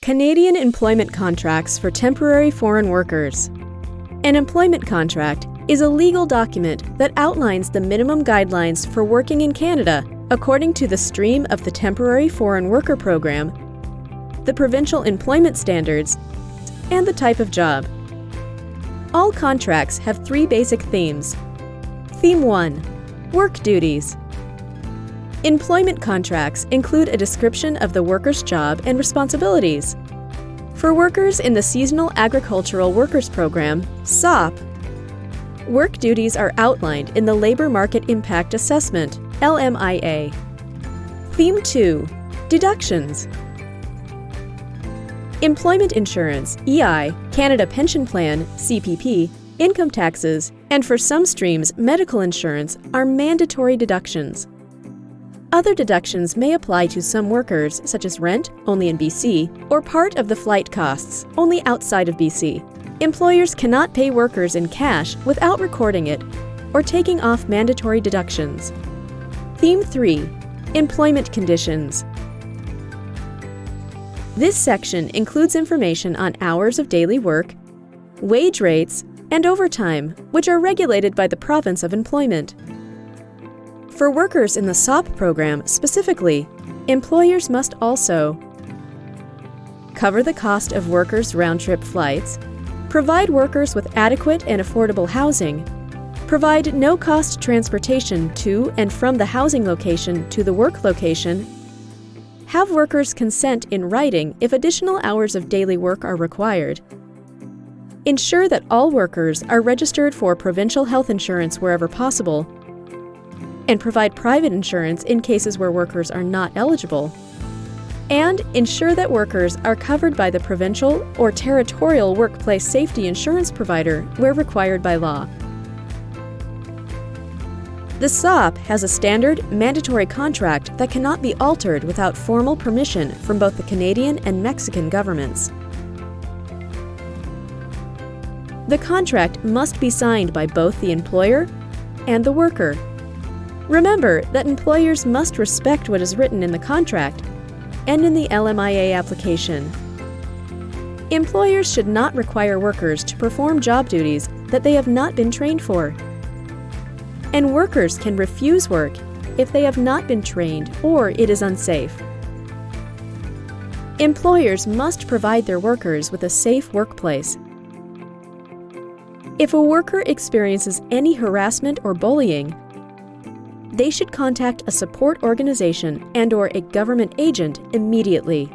Canadian employment contracts for temporary foreign workers. An employment contract is a legal document that outlines the minimum guidelines for working in Canada according to the stream of the Temporary Foreign Worker Program, the provincial employment standards, and the type of job. All contracts have three basic themes. Theme 1. Work duties. Employment contracts include a description of the worker's job and responsibilities. For workers in the Seasonal Agricultural Workers Program, SAP, work duties are outlined in the Labour Market Impact Assessment, LMIA. Theme 2. Deductions. Employment insurance, EI, Canada Pension Plan, CPP, income taxes, and for some streams, medical insurance are mandatory deductions. Other deductions may apply to some workers, such as rent, only in BC, or part of the flight costs, only outside of BC. Employers cannot pay workers in cash without recording it or taking off mandatory deductions. Theme 3. Employment conditions. This section includes information on hours of daily work, wage rates, and overtime, which are regulated by the province of employment. For workers in the SOP program specifically, employers must also cover the cost of workers' round-trip flights, provide workers with adequate and affordable housing, provide no-cost transportation to and from the housing location to the work location, have workers consent in writing if additional hours of daily work are required, ensure that all workers are registered for provincial health insurance wherever possible, and provide private insurance in cases where workers are not eligible, and ensure that workers are covered by the provincial or territorial workplace safety insurance provider where required by law. The SOP has a standard, mandatory contract that cannot be altered without formal permission from both the Canadian and Mexican governments. The contract must be signed by both the employer and the worker. Remember that employers must respect what is written in the contract and in the LMIA application. Employers should not require workers to perform job duties that they have not been trained for. And workers can refuse work if they have not been trained or it is unsafe. Employers must provide their workers with a safe workplace. If a worker experiences any harassment or bullying, they should contact a support organization and/or a government agent immediately.